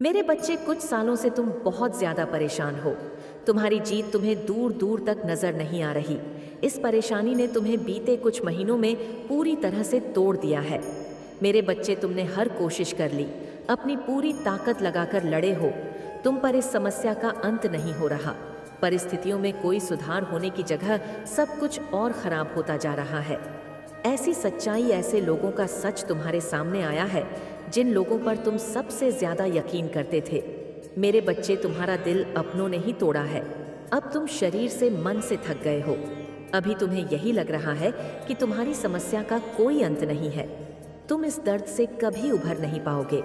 मेरे बच्चे, कुछ सालों से तुम बहुत ज्यादा परेशान हो। तुम्हारी जीत तुम्हें दूर दूर तक नजर नहीं आ रही। इस परेशानी ने तुम्हें बीते कुछ महीनों में पूरी तरह से तोड़ दिया है। मेरे बच्चे, तुमने हर कोशिश कर ली, अपनी पूरी ताकत लगाकर लड़े हो। तुम पर इस समस्या का अंत नहीं हो रहा। परिस्थितियों में कोई सुधार होने की जगह सब कुछ और खराब होता जा रहा है। ऐसी सच्चाई, ऐसे लोगों का सच तुम्हारे सामने आया है जिन लोगों पर तुम सबसे ज्यादा यकीन करते थे। मेरे बच्चे, तुम्हारा दिल अपनों ने ही तोड़ा है। अब तुम शरीर से, मन से थक गए हो। अभी तुम्हें यही लग रहा है कि तुम्हारी समस्या का कोई अंत नहीं है। तुम इस दर्द से कभी उभर नहीं पाओगे।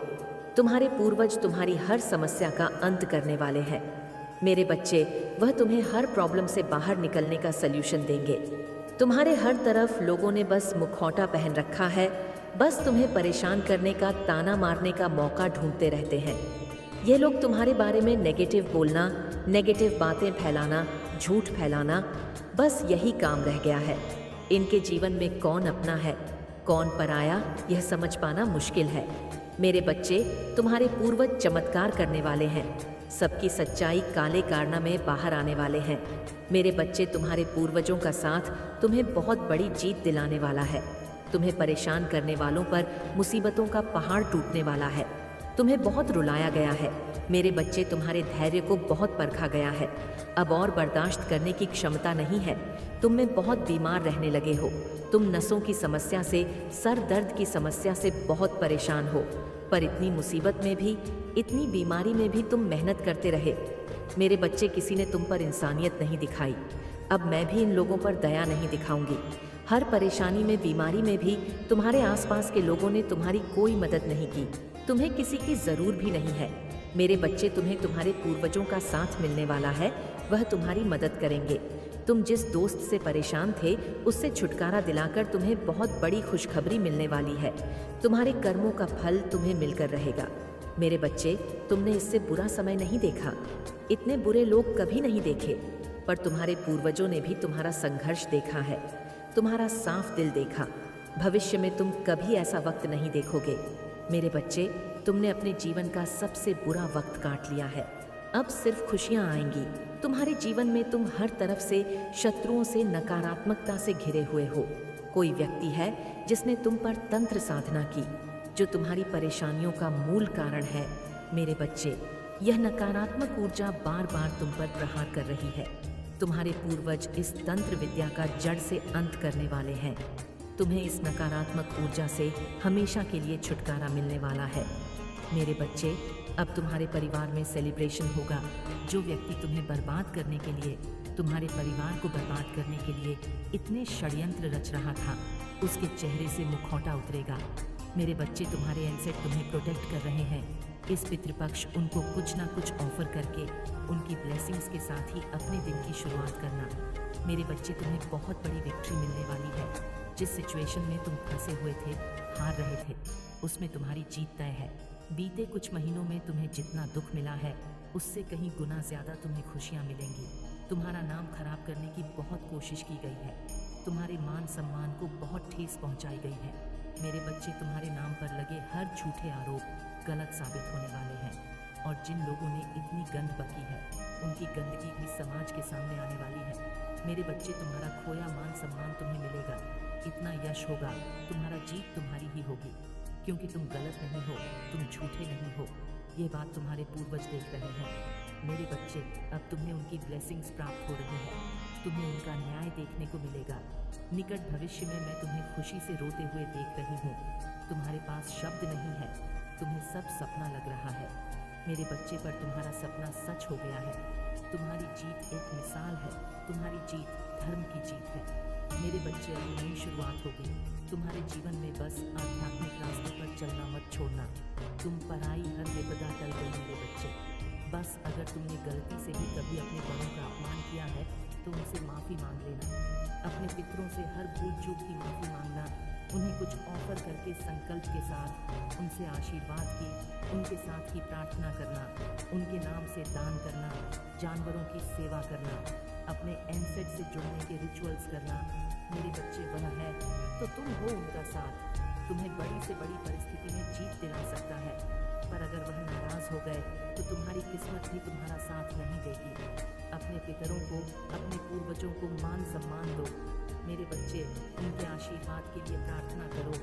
तुम्हारे पूर्वज तुम्हारी हर समस्या का अंत करने वाले हैं। मेरे बच्चे, वह तुम्हें हर प्रॉब्लम से बाहर निकलने का सल्यूशन देंगे। तुम्हारे हर तरफ लोगों ने बस मुखौटा पहन रखा है, बस तुम्हें परेशान करने का, ताना मारने का मौका ढूंढते रहते हैं। ये लोग तुम्हारे बारे में नेगेटिव बोलना, नेगेटिव बातें फैलाना, झूठ फैलाना, बस यही काम रह गया है। इनके जीवन में कौन अपना है, कौन पराया, यह समझ पाना मुश्किल है। मेरे बच्चे, तुम्हारे पूर्वज चमत्कार करने वाले हैं। सबकी सच्चाई काले कारनामे बाहर आने वाले हैं। मेरे बच्चे, तुम्हारे पूर्वजों का साथ तुम्हें बहुत बड़ी जीत दिलाने वाला है। तुम्हें परेशान करने वालों पर मुसीबतों का पहाड़ टूटने वाला है। तुम्हें बहुत रुलाया गया है। मेरे बच्चे, तुम्हारे धैर्य को बहुत परखा गया है। अब और बर्दाश्त करने की क्षमता नहीं है। तुम में बहुत बीमार रहने लगे हो। तुम नसों की समस्या से, सर दर्द की समस्या से बहुत परेशान हो। पर इतनी मुसीबत में भी, इतनी बीमारी में भी तुम मेहनत करते रहे। मेरे बच्चे, किसी ने तुम पर इंसानियत नहीं दिखाई। अब मैं भी इन लोगों पर दया नहीं दिखाऊंगी। हर परेशानी में, बीमारी में भी तुम्हारे आसपास के लोगों ने तुम्हारी कोई मदद नहीं की। तुम्हें किसी की जरूर भी नहीं है। मेरे बच्चे, तुम्हें तुम्हारे पूर्वजों का साथ मिलने वाला है। वह तुम्हारी मदद करेंगे। तुम जिस दोस्त से परेशान थे, उससे छुटकारा दिलाकर तुम्हें बहुत बड़ी खुशखबरी मिलने वाली है। तुम्हारे कर्मों का फल तुम्हें मिलकर रहेगा। मेरे बच्चे, तुमने इससे बुरा समय नहीं देखा। इतने बुरे लोग कभी नहीं देखे। पर तुम्हारे पूर्वजों ने भी तुम्हारा संघर्ष देखा है, तुम्हारा साफ दिल देखा। भविष्य में तुम कभी ऐसा वक्त नहीं देखोगे। मेरे बच्चे, तुमने अपने जीवन का सबसे बुरा वक्त काट लिया है। अब सिर्फ खुशियां आएंगी। तुम्हारे जीवन में तुम हर तरफ से शत्रुओं से, नकारात्मकता से घिरे हुए हो। कोई व्यक्ति है जिसने तुम पर तंत्र साधना की, जो तुम्हारी परेशानियों का मूल कारण है। मेरे बच्चे, यह नकारात्मक ऊर्जा बार बार तुम पर प्रहार कर रही है। तुम्हारे पूर्वज इस तंत्र विद्या का जड़ से अंत करने वाले हैं। तुम्हें इस नकारात्मक ऊर्जा से हमेशा के लिए छुटकारा मिलने वाला है। मेरे बच्चे, अब तुम्हारे परिवार में सेलिब्रेशन होगा। जो व्यक्ति तुम्हें बर्बाद करने के लिए, तुम्हारे परिवार को बर्बाद करने के लिए इतने षड्यंत्र रच रहा था, उसके चेहरे से मुखौटा उतरेगा। मेरे बच्चे, तुम्हारे एनसेट तुम्हें प्रोटेक्ट कर रहे हैं। इस पितृपक्ष उनको कुछ ना कुछ ऑफर करके, उनकी ब्लेसिंग्स के साथ ही अपने दिन की शुरुआत करना। मेरे बच्चे, तुम्हें बहुत बड़ी विक्ट्री मिलने वाली है। जिस सिचुएशन में तुम फंसे हुए थे, हार रहे थे, उसमें तुम्हारी जीत तय है। बीते कुछ महीनों में तुम्हें जितना दुख मिला है, उससे कहीं गुना ज्यादा तुम्हें खुशियां मिलेंगी। तुम्हारा नाम खराब करने की बहुत कोशिश की गई है। तुम्हारे मान सम्मान को बहुत ठेस पहुंचाई गई है। मेरे बच्चे, तुम्हारे नाम पर लगे हर झूठे आरोप गलत साबित होने वाले हैं। और जिन लोगों ने इतनी गंद बकी है, उनकी गंदगी भी समाज के सामने आने वाली है। मेरे बच्चे, तुम्हारा खोया मान सम्मान तुम्हें मिलेगा। इतना यश होगा, तुम्हारा जीत तुम्हारी ही होगी। क्योंकि तुम गलत नहीं हो, तुम झूठे नहीं हो। ये बात तुम्हारे पूर्वज देख रहे हैं। मेरे बच्चे, अब तुम्हें उनकी ब्लेसिंग्स प्राप्त हो रही है। तुम्हें उनका न्याय देखने को मिलेगा। निकट भविष्य में मैं तुम्हें खुशी से रोते हुए देख रही हूँ। तुम्हारे पास शब्द नहीं है, तुम्हें सब सपना लग रहा है। मेरे बच्चे, पर तुम्हारा सपना सच हो गया है। तुम्हारी जीत एक मिसाल है। तुम्हारी जीत धर्म की जीत है। मेरे बच्चे, अब नई शुरुआत होगी। तुम्हारे जीवन में बस आध्यात्मिक रास्ते पर चलना मत छोड़ना। तुम पराई हर विपदा टल गई मेरे बच्चे। बस अगर तुमने गलती से भी कभी अपने बड़ों का अपमान किया है, तो उनसे माफ़ी मांग लेना। अपने पितरों से हर भूल चूक की माफ़ी मांगना। उन्हें कुछ ऑफर करके संकल्प के साथ उनसे आशीर्वाद की, उनके साथ की प्रार्थना करना, उनके नाम से दान करना, जानवरों की सेवा करना, अपने एनसेट से जुड़ने के रिचुअल्स करना। मेरे बच्चे, वह है तो तुम हो उनका साथ। तुम्हें बड़ी से बड़ी परिस्थिति में जीत दिला सकता है। पर अगर वह नाराज हो गए तो तुम्हारी किस्मत भी तुम्हारा साथ नहीं देगी। अपने पितरों को, अपने पूर्वजों को मान सम्मान दो। मेरे बच्चे, उनके आशीर्वाद के लिए प्रार्थना करो,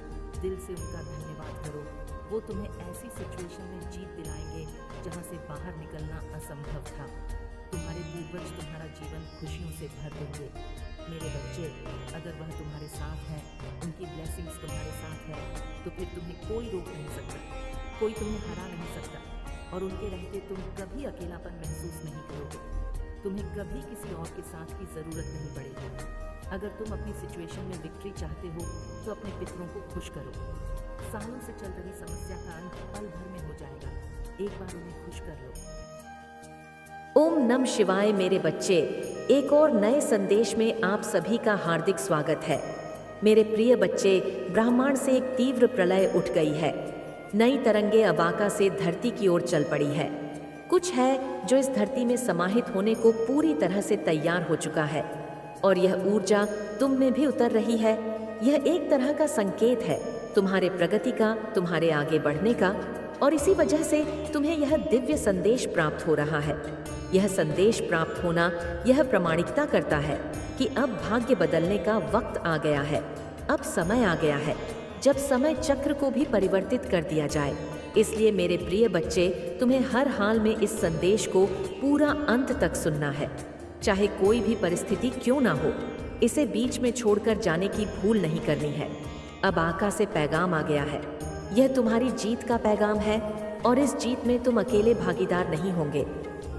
दिल से उनका धन्यवाद करो। वो तुम्हें ऐसी सिचुएशन में जीत दिलाएंगे जहाँ से बाहर निकलना असंभव था। तुम्हारे पूर्वज तुम्हारा जीवन खुशियों से भर देंगे। मेरे बच्चे, अगर वह तुम्हारे साथ है, उनकी ब्लेसिंग्स तुम्हारे साथ है, तो फिर तुम्हें कोई रोक नहीं सकता, कोई तुम्हें हरा नहीं सकता, और उनके रहते तुम कभी अकेलापन महसूस नहीं करोगे। तुम्हें कभी किसी और के साथ की ज़रूरत नहीं पड़ेगी। अगर तुम अपनी सिचुएशन में विक्ट्री चाहते हो तो अपने पितरों को खुश करो। सालों से चल रही समस्या का अंत पल भर में हो जाएगा। एक बार उन्हें खुश कर लो। ओम नमः शिवाय। मेरे बच्चे, एक और नए संदेश में आप सभी का हार्दिक स्वागत है। मेरे प्रिय बच्चे, ब्रह्मांड से एक तीव्र प्रलय उठ गई है। नई तरंगे अबाका से धरती की ओर चल पड़ी है। कुछ है जो इस धरती में समाहित होने को पूरी तरह से तैयार हो चुका है, और यह ऊर्जा तुम में भी उतर रही है। यह एक तरह का संकेत है तुम्हारे प्रगति का, तुम्हारे आगे बढ़ने का, और इसी वजह से तुम्हें यह दिव्य संदेश प्राप्त हो रहा है। यह संदेश प्राप्त होना यह प्रमाणिकता करता है कि अब भाग्य बदलने का वक्त आ गया है। अब समय आ गया है जब समय चक्र को भी परिवर्तित कर दिया जाए। इसलिए मेरे प्रिय बच्चे, तुम्हें हर हाल में इस संदेश को पूरा अंत तक सुनना है। चाहे कोई भी परिस्थिति क्यों ना हो, इसे बीच में छोड़कर जाने की भूल नहीं करनी है। अब आका से पैगाम आ गया है। यह तुम्हारी जीत का पैगाम है, और इस जीत में तुम अकेले भागीदार नहीं होंगे।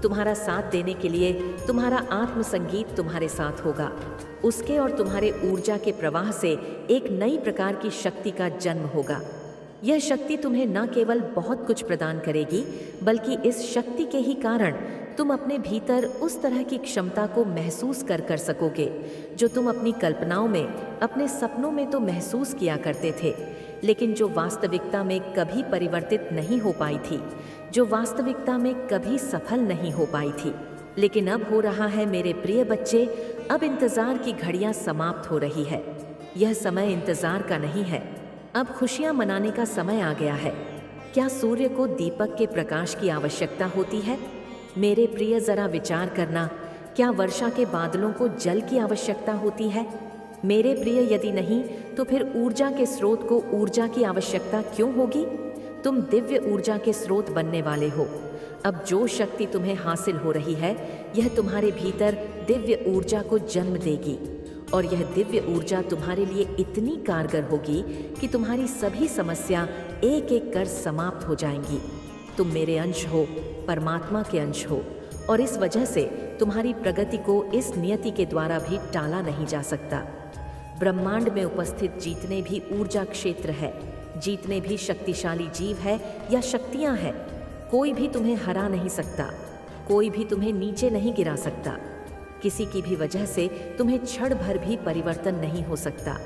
तुम्हारा साथ देने के लिए तुम्हारा आत्म संगीत तुम्हारे साथ होगा। उसके और तुम्हारे ऊर्जा के प्रवाह से एक नई प्रकार की शक्ति का जन्म होगा। यह शक्ति तुम्हें न केवल बहुत कुछ प्रदान करेगी, बल्कि इस शक्ति के ही कारण तुम अपने भीतर उस तरह की क्षमता को महसूस कर सकोगे जो तुम अपनी कल्पनाओं में, अपने सपनों में तो महसूस किया करते थे, लेकिन जो वास्तविकता में कभी परिवर्तित नहीं हो पाई थी, जो वास्तविकता में कभी सफल नहीं हो पाई थी। लेकिन अब हो रहा है मेरे प्रिय बच्चे। अब इंतजार की घड़ियां समाप्त हो रही है। यह समय इंतजार का नहीं है। अब खुशियां मनाने का समय आ गया है। क्या सूर्य को दीपक के प्रकाश की आवश्यकता होती है? मेरे प्रिय, जरा विचार करना। क्या वर्षा के बादलों को जल की आवश्यकता होती है? मेरे प्रिय, यदि नहीं तो फिर ऊर्जा के स्रोत को ऊर्जा की आवश्यकता क्यों होगी? तुम दिव्य ऊर्जा के स्रोत बनने वाले हो। अब जो शक्ति तुम्हें हासिल हो रही है, यह तुम्हारे भीतर दिव्य ऊर्जा को जन्म देगी, और यह दिव्य ऊर्जा तुम्हारे लिए इतनी कारगर होगी कि तुम्हारी सभी समस्या एक एक कर समाप्त हो जाएंगी। तुम मेरे अंश हो, परमात्मा के अंश हो, और इस वजह से तुम्हारी प्रगति को इस नियति के द्वारा भी टाला नहीं जा सकता। ब्रह्मांड में उपस्थित जितने भी ऊर्जा क्षेत्र है, जितने भी शक्तिशाली जीव है या शक्तियां हैं, कोई भी तुम्हें हरा नहीं सकता, कोई भी तुम्हें नीचे नहीं गिरा सकता। किसी की भी वजह से तुम्हें क्षण भर भी परिवर्तन नहीं हो सकता,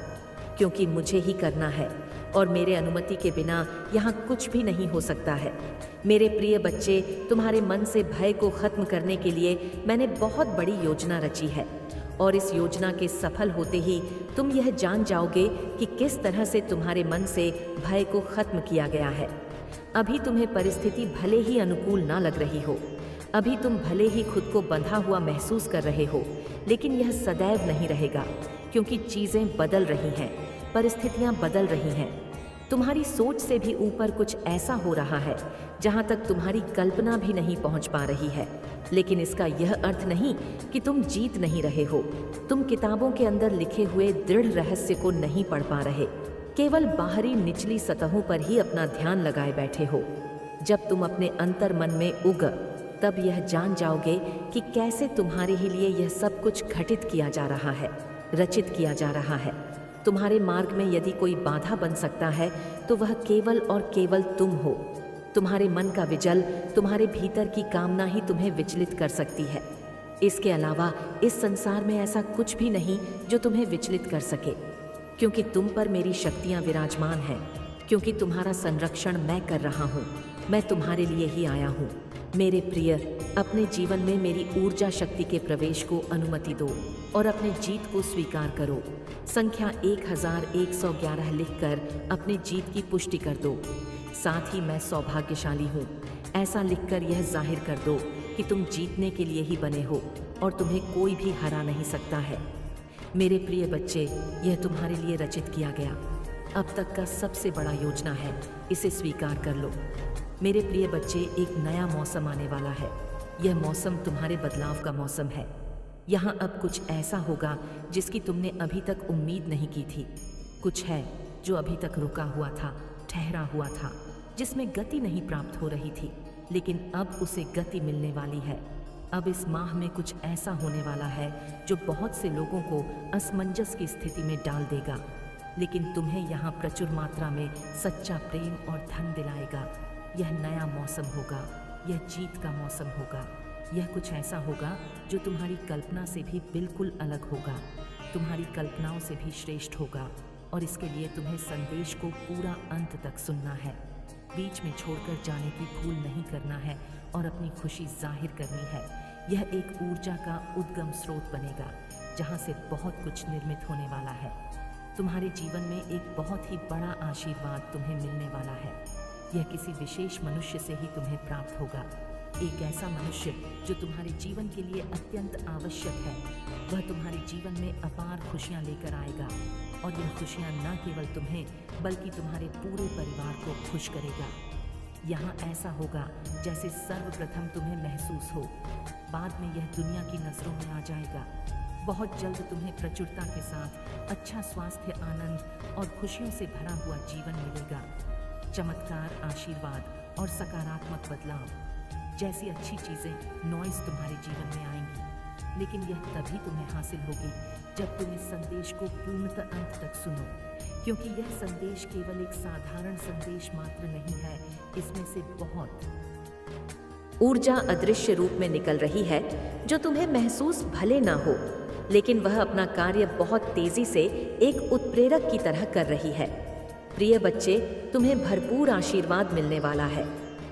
क्योंकि मुझे ही करना है, और मेरे अनुमति के बिना यहाँ कुछ भी नहीं हो सकता है। मेरे प्रिय बच्चे, तुम्हारे मन से भय को खत्म करने के लिए मैंने बहुत बड़ी योजना रची है, और इस योजना के सफल होते ही तुम यह जान जाओगे कि किस तरह से तुम्हारे मन से भय को खत्म किया गया है। अभी तुम्हें परिस्थिति भले ही अनुकूल ना लग रही हो, अभी तुम भले ही खुद को बंधा हुआ महसूस कर रहे हो, लेकिन यह सदैव नहीं रहेगा, क्योंकि चीज़ें बदल रही हैं, परिस्थितियां बदल रही हैं। तुम्हारी सोच से भी ऊपर कुछ ऐसा हो रहा है जहां तक तुम्हारी कल्पना भी नहीं पहुंच पा रही है। लेकिन इसका यह अर्थ नहीं कि तुम जीत नहीं रहे हो। तुम किताबों के अंदर लिखे हुए दृढ़ रहस्य को नहीं पढ़ पा रहे, केवल बाहरी निचली सतहों पर ही अपना ध्यान लगाए बैठे हो। जब तुम अपने अंतर मन में उग, तब यह जान जाओगे कि कैसे तुम्हारे ही लिए यह सब कुछ घटित किया जा रहा है, रचित किया जा रहा है। तुम्हारे मार्ग में यदि कोई बाधा बन सकता है तो वह केवल और केवल तुम हो। तुम्हारे मन का विजल, तुम्हारे भीतर की कामना ही तुम्हें विचलित कर सकती है। इसके अलावा इस संसार में ऐसा कुछ भी नहीं जो तुम्हें विचलित कर सके, क्योंकि तुम पर मेरी शक्तियाँ विराजमान हैं, क्योंकि तुम्हारा संरक्षण मैं कर रहा हूँ। मैं तुम्हारे लिए ही आया हूँ। मेरे प्रिय, अपने जीवन में मेरी ऊर्जा शक्ति के प्रवेश को अनुमति दो और अपने जीत को स्वीकार करो। संख्या 1111 लिखकर अपने जीत की पुष्टि कर दो। साथ ही मैं सौभाग्यशाली हूँ। ऐसा लिखकर यह जाहिर कर दो कि तुम जीतने के लिए ही बने हो और तुम्हें कोई भी हरा नहीं सकता है। मेरे प्रिय बच्चे, यह तुम्हारे लिए रचित किया गया अब तक का सबसे बड़ा योजना है, इसे स्वीकार कर लो। मेरे प्रिय बच्चे, एक नया मौसम आने वाला है। यह मौसम तुम्हारे बदलाव का मौसम है। यहाँ अब कुछ ऐसा होगा जिसकी तुमने अभी तक उम्मीद नहीं की थी। कुछ है जो अभी तक रुका हुआ था, ठहरा हुआ था, जिसमें गति नहीं प्राप्त हो रही थी, लेकिन अब उसे गति मिलने वाली है। अब इस माह में कुछ ऐसा होने वाला है जो बहुत से लोगों को असमंजस की स्थिति में डाल देगा, लेकिन तुम्हें यहाँ प्रचुर मात्रा में सच्चा प्रेम और धन दिलाएगा। यह नया मौसम होगा, यह जीत का मौसम होगा। यह कुछ ऐसा होगा जो तुम्हारी कल्पना से भी बिल्कुल अलग होगा, तुम्हारी कल्पनाओं से भी श्रेष्ठ होगा, और इसके लिए तुम्हें संदेश को पूरा अंत तक सुनना है। बीच में छोड़कर जाने की भूल नहीं करना है और अपनी खुशी जाहिर करनी है। यह एक ऊर्जा का उद्गम स्रोत बनेगा जहाँ से बहुत कुछ निर्मित होने वाला है। तुम्हारे जीवन में एक बहुत ही बड़ा आशीर्वाद तुम्हें मिलने वाला है। यह किसी विशेष मनुष्य से ही तुम्हें प्राप्त होगा, एक ऐसा मनुष्य जो तुम्हारे जीवन के लिए अत्यंत आवश्यक है। वह तुम्हारे जीवन में अपार खुशियाँ लेकर आएगा, और यह खुशियाँ न केवल तुम्हें बल्कि तुम्हारे पूरे परिवार को खुश करेगा। यहाँ ऐसा होगा जैसे सर्वप्रथम तुम्हें महसूस हो, बाद में यह दुनिया की नज़रों में आ जाएगा। बहुत जल्द तुम्हें प्रचुरता के साथ अच्छा स्वास्थ्य, आनंद और खुशियों से भरा हुआ जीवन मिलेगा। चमत्कार, आशीर्वाद और सकारात्मक बदलाव जैसी अच्छी चीज़ें नॉइज़ तुम्हारे जीवन में आएंगी, लेकिन यह तभी तुम्हें हासिल होगी जब तुम इस संदेश को पूर्णतः अंत तक सुनो, क्योंकि यह संदेश केवल एक साधारण संदेश मात्र नहीं है। इसमें से बहुत ऊर्जा अदृश्य रूप में निकल रही है जो तुम्हें महसूस भले ना हो, लेकिन वह अपना कार्य बहुत तेजी से एक उत्प्रेरक की तरह कर रही है। प्रिय बच्चे, तुम्हें भरपूर आशीर्वाद मिलने वाला है।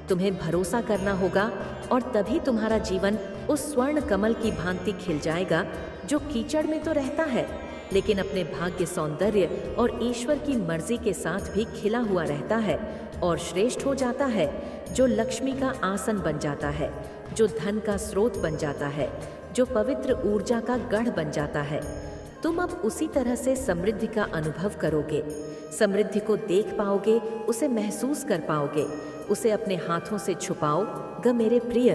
तुम्हें भरोसा करना होगा और तभी तुम्हारा जीवन उस स्वर्ण कमल की भांति खिल जाएगा जो कीचड़ में तो रहता है, लेकिन अपने भाग्य, सौंदर्य और ईश्वर की मर्जी के साथ भी खिला हुआ रहता है और श्रेष्ठ हो जाता है, जो लक्ष्मी का आसन बन जाता है, जो धन का स्रोत बन जाता है, जो पवित्र ऊर्जा का गढ़ बन जाता है। तुम अब उसी तरह से समृद्धि का अनुभव करोगे, समृद्धि को देख पाओगे, उसे महसूस कर पाओगे, उसे अपने हाथों से छुपाओ। मेरे प्रिय,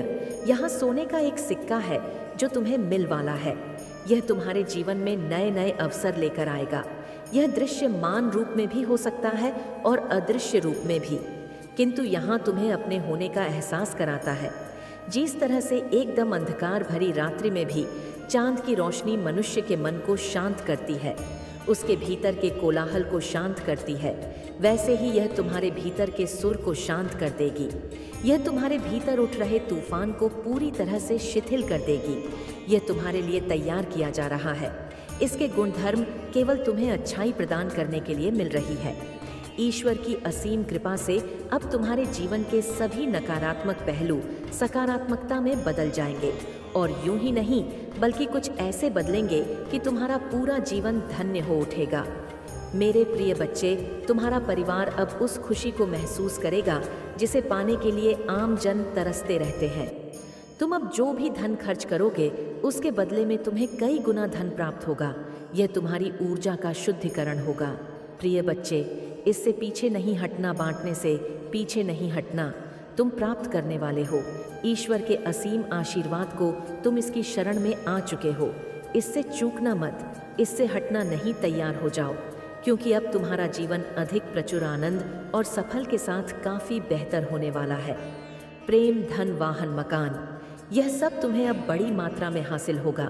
यहाँ सोने का एक सिक्का है जो तुम्हें मिल वाला है। यह तुम्हारे जीवन में नए नए अवसर लेकर आएगा। यह दृश्यमान रूप में भी हो सकता है और अदृश्य रूप में भी, किंतु यहाँ तुम्हें अपने होने का एहसास कराता है। जिस तरह से एकदम अंधकार भरी रात्रि में भी चांद की रोशनी मनुष्य के मन को शांत करती है, उसके भीतर के कोलाहल को शांत करती है, वैसे ही यह तुम्हारे भीतर के सुर को शांत कर देगी। यह तुम्हारे भीतर उठ रहे तूफान को पूरी तरह से शिथिल कर देगी। यह तुम्हारे लिए तैयार किया जा रहा है। इसके गुणधर्म केवल तुम्हें अच्छाई प्रदान करने के लिए मिल रही है। ईश्वर की असीम कृपा से अब तुम्हारे जीवन के सभी नकारात्मक पहलू सकारात्मकता में बदल जाएंगे, और यूं ही नहीं बल्कि कुछ ऐसे बदलेंगे कि तुम्हारा पूरा जीवन धन्य हो उठेगा। मेरे प्रिय बच्चे, तुम्हारा परिवार अब उस खुशी को महसूस करेगा जिसे पाने के लिए आम जन तरसते रहते हैं। तुम अब जो भी धन खर्च करोगे उसके बदले में तुम्हें कई गुना धन प्राप्त होगा। यह तुम्हारी ऊर्जा का शुद्धिकरण होगा। प्रिय बच्चे, इससे पीछे नहीं हटना, बांटने से पीछे नहीं हटना। तुम प्राप्त करने वाले हो ईश्वर के असीम आशीर्वाद को। तुम इसकी शरण में आ चुके हो। इससे चूकना मत, इससे हटना नहीं, तैयार हो जाओ, क्योंकि अब तुम्हारा जीवन अधिक प्रचुर आनंद और सफल के साथ काफ़ी बेहतर होने वाला है। प्रेम, धन, वाहन, मकान, यह सब तुम्हें अब बड़ी मात्रा में हासिल होगा।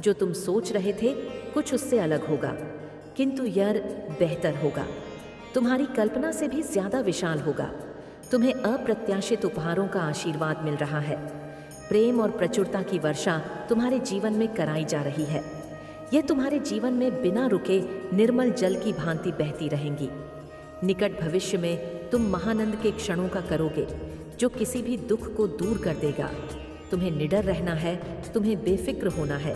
जो तुम सोच रहे थे कुछ उससे अलग होगा, किंतु यह बेहतर होगा, तुम्हारी कल्पना से भी ज़्यादा विशाल होगा। तुम्हें अप्रत्याशित उपहारों का आशीर्वाद मिल रहा है। प्रेम और प्रचुरता की वर्षा तुम्हारे जीवन में कराई जा रही है। यह तुम्हारे जीवन में बिना रुके निर्मल जल की भांति बहती रहेंगी। निकट भविष्य में तुम महानंद के क्षणों का करोगे जो किसी भी दुख को दूर कर देगा। तुम्हें निडर रहना है, तुम्हें बेफिक्र होना है,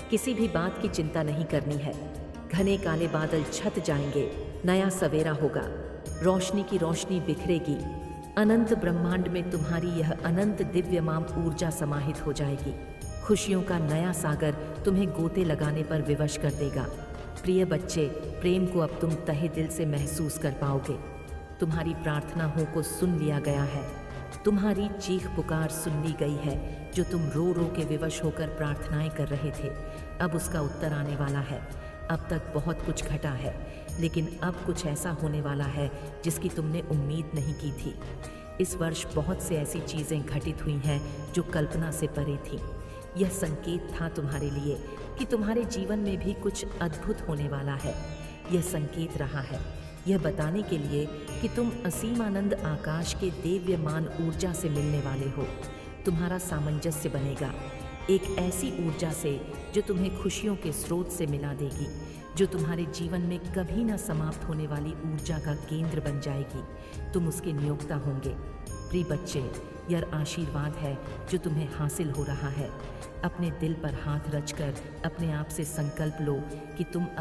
किसी भी बात की चिंता नहीं करनी है। घने काले बादल छत जाएंगे, नया सवेरा होगा, रोशनी की रोशनी बिखरेगी, अनंत ब्रह्मांड में तुम्हारी यह अनंत दिव्यमान ऊर्जा समाहित हो जाएगी। खुशियों का नया सागर तुम्हें गोते लगाने पर विवश कर देगा। प्रिय बच्चे, प्रेम को अब तुम तहे दिल से महसूस कर पाओगे। तुम्हारी प्रार्थनाओं को सुन लिया गया है। तुम्हारी चीख पुकार सुन ली गई है। जो तुम रो रो के विवश होकर प्रार्थनाएं कर रहे थे, अब उसका उत्तर आने वाला है। अब तक बहुत कुछ घटा है, लेकिन अब कुछ ऐसा होने वाला है जिसकी तुमने उम्मीद नहीं की थी। इस वर्ष बहुत से ऐसी चीज़ें घटित हुई हैं जो कल्पना से परे थीं। यह संकेत था तुम्हारे लिए कि तुम्हारे जीवन में भी कुछ अद्भुत होने वाला है। यह संकेत रहा है, यह बताने के लिए कि तुम असीम आनंद आकाश के दिव्यमान ऊर्जा से मिलने वाले हो। तुम्हारा सामंजस्य बनेगा एक ऐसी ऊर्जा से जो तुम्हें खुशियों के स्रोत से मिला देगी, जो तुम्हारे जीवन में कभी न समाप्त होने वाली ऊर्जा का केंद्र बन जाएगी। तुम उसके नियोक्ता होंगे। प्रिय बच्चे, यह आशीर्वाद है जो तुम्हें हासिल हो रहा है। अपने दिल पर हाथ रचकर अपने आप से संकल्प लो कि तुम अब